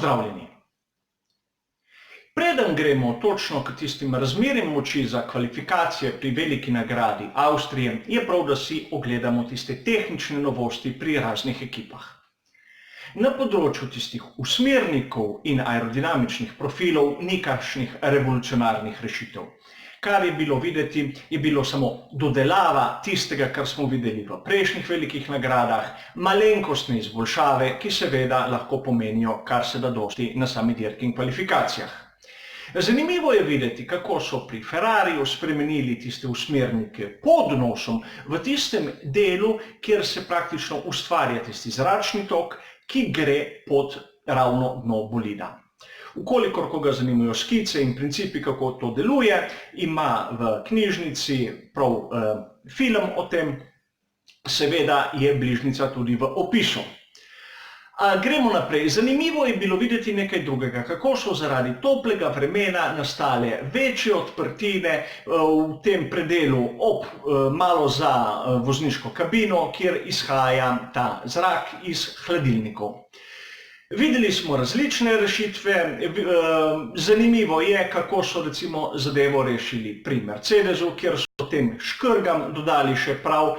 Pozdravljeni! Preden gremo točno k tistim razmerjem moči za kvalifikacije pri veliki nagradi Avstrije, je prav, da si ogledamo tiste tehnične novosti pri raznih ekipah. Na področju tistih usmernikov in aerodinamičnih profilov ni kakšnih revolucionarnih rešitev. Kar je bilo videti, je bilo samo dodelava tistega, kar smo videli v prejšnjih velikih nagradah, malenkostne izboljšave, ki seveda lahko pomenijo kar se da dosti na sami dirki in kvalifikacijah. Zanimivo je videti, kako so pri Ferrariju spremenili tiste usmernike pod nosom v tistem delu, kjer se praktično ustvarja tisti zračni tok, ki gre pod ravno dno bolida. Ukolikor koga zanimajo skice in principi, kako to deluje, ima v knjižnici prav film o tem, seveda je bližnjica tudi v opisu. Gremo naprej. Zanimivo je bilo videti nekaj drugega, kako so zaradi toplega vremena nastale večje odprtine v tem predelu ob malo za vozniško kabino, kjer izhaja ta zrak iz hladilnikov. Videli smo različne rešitve, zanimivo je, kako so recimo zadevo rešili pri Mercedesu, kjer so tem škrgam dodali še prav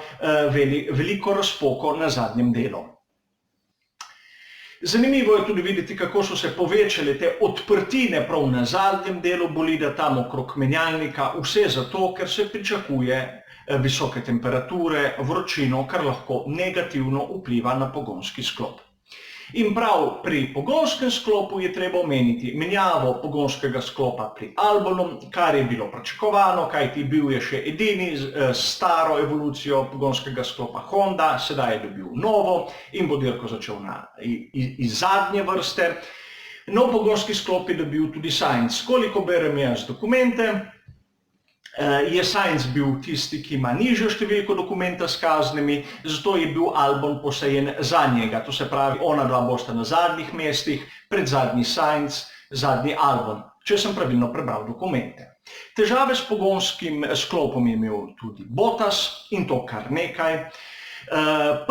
veliko razpoko na zadnjem delu. Zanimivo je tudi videti, kako so se povečale te odprtine prav na zadnjem delu bolida, tam okrog menjalnika, vse zato, ker se pričakuje visoke temperature, vročino, kar lahko negativno vpliva na pogonski sklop. In prav pri pogonskem sklopu je treba omeniti menjavo pogonskega sklopa pri Albonu, kar je bilo pričakovano, kajti bil je še edini s staro evolucijo pogonskega sklopa Honda, sedaj je dobil novo in bo dirko začel iz zadnje vrste. Nov pogonski sklop je dobil tudi Sainz. Koliko berem jaz dokumente, je Sainz bil tisti, ki ima nižjo številko dokumenta s kaznimi, zato je bil Albon posajen za njega. To se pravi, ona dva bosta na zadnjih mestih, predzadnji Sainz, zadnji Albon, če sem pravilno prebral dokumente. Težave s pogonskim sklopom je imel tudi Bottas in to kar nekaj.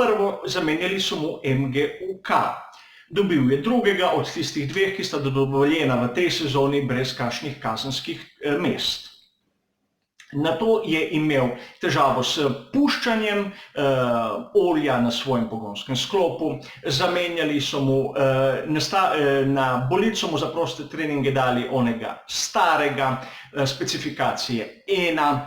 Prvo, zamenjali so mu MGUK. Dobil je drugega od tistih dveh, ki sta dovoljena v tej sezoni brez kakšnih kazenskih mest. Nato je imel težavo s puščanjem olja na svojem pogonskem sklopu, zamenjali so mu, na bolid so mu za proste treninge dali onega starega specifikacije 1.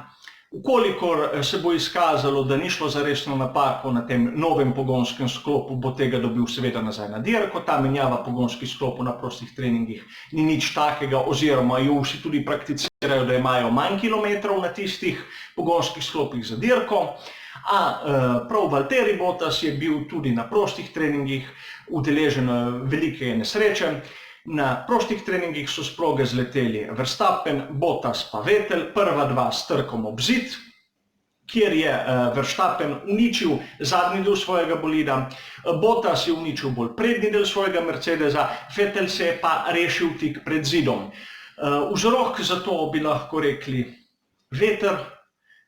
Ukolikor se bo izkazalo, da ni šlo za resno napako na tem novem pogonskem sklopu, bo tega dobil seveda nazaj na dirko. Ta menjava pogonskih sklopov na prostih treningih ni nič takega, oziroma jo vsi tudi prakticirajo, da imajo manj kilometrov na tistih pogonskih sklopih za dirko. Prav Valtteri Bottas je bil tudi na prostih treningih udeležen velike nesreče. Na prostih treningih so s proge zleteli Verstappen, Bottas pa Vettel, prva dva s trkom ob zid, kjer je Verstappen uničil zadnji del svojega bolida, Bottas je uničil bolj prednji del svojega Mercedesa, Vettel se je pa rešil tik pred zidom. Vzrok za to bi lahko rekli veter,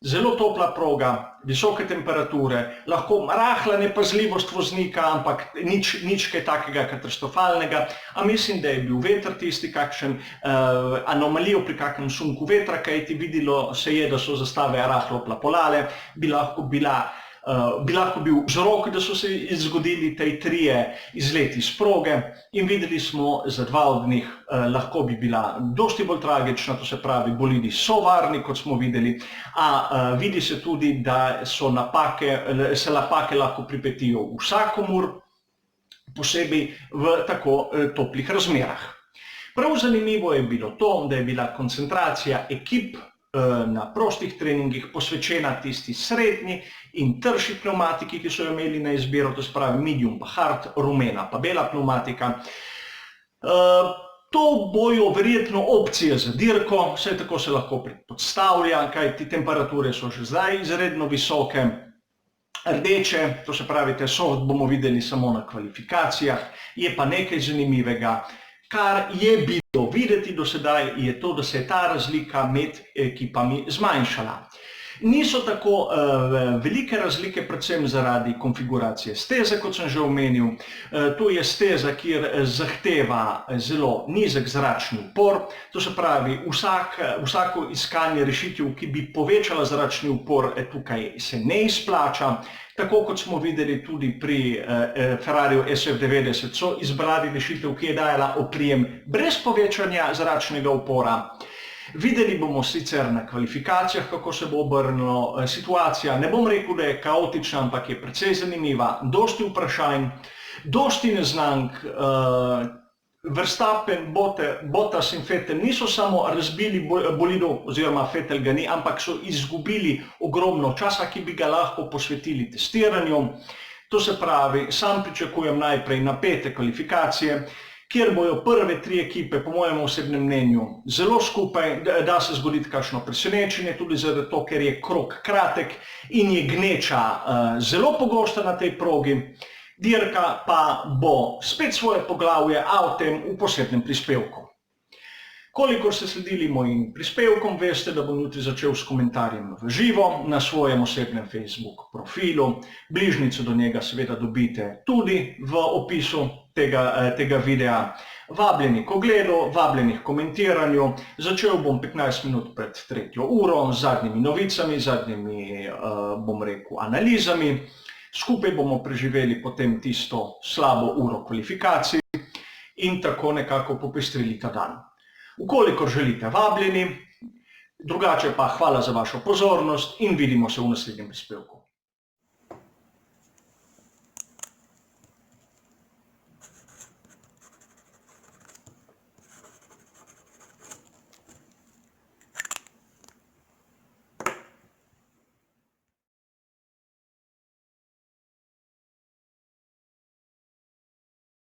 zelo topla proga, visoke temperature, lahko rahla nepazljivost voznika, ampak nič kaj takega katastrofalnega. A mislim, da je bil veter tisti kakšen anomalijo pri kakšnem sunku vetra, kajti videlo se je, da so zastave rahlo plapolale, bi lahko bil vzrok, da so se zgodili tej trije izleti iz proge in videli smo, za dva od njih lahko bi bila dosti bolj tragična, to se pravi, bolidi so varni, kot smo videli, a vidi se tudi, da se napake lahko pripetijo vsakomur, posebej v tako toplih razmerah. Prav zanimivo je bilo to, da je bila koncentracija ekip na prostih treningih posvečena tisti srednji in trši pneumatiki, ki so jo imeli na izbiro, to se pravi medium pa hard, rumena pa bela pneumatika. To bojo verjetno opcije za dirko, vse tako se lahko predpostavlja, kajti temperature so že zdaj izredno visoke. Rdeče, to se pravi, te soft bomo videli samo na kvalifikacijah, je pa nekaj zanimivega. Kar je bilo videti do sedaj, je to, da se je ta razlika med ekipami zmanjšala. Niso tako velike razlike, predvsem zaradi konfiguracije steze, kot sem že omenil. To je steza, kjer zahteva zelo nizek zračni upor, to se pravi, vsako iskanje rešitev, ki bi povečala zračni upor, tukaj se ne izplača. Tako kot smo videli tudi pri Ferrariju SF90, so izbrali rešitev, ki je dajala oprijem brez povečanja zračnega upora. Videli bomo sicer na kvalifikacijah, kako se bo obrnilo. Situacija, ne bom rekel, da je kaotična, ampak je precej zanimiva. Dosti vprašanj, dosti neznank. Verstappen, Bottas in Vettel niso samo razbili bolidov, oziroma Vettel ga ni, ampak so izgubili ogromno časa, ki bi ga lahko posvetili testiranju. To se pravi, sam pričakujem najprej napete kvalifikacije, kjer bojo prve 3 ekipe, po mojem osebnem mnenju, zelo skupaj, da se zgoditi kakšno presenečenje, tudi zato, ker je krog kratek in je gneča zelo pogosta na tej progi. Dirka pa bo spet svoje poglavje, a o tem v posebnem prispevku. Kolikor ste sledili mojim prispevkom, veste, da bom jutri začel s komentarjem v živo na svojem osebnem Facebook profilu. Bližnjico do njega seveda dobite tudi v opisu tega videa. Vabljeni k ogledu, vabljeni k komentiranju. Začel bom 15 minut pred 3. uro z zadnjimi novicami, zadnjimi, bom rekel, analizami. Skupaj bomo preživeli potem tisto slabo uro kvalifikacij in tako nekako popestrili ta dan. Ukolikor želite, vabljeni, drugače pa hvala za vašo pozornost in vidimo se v naslednjem prispevku.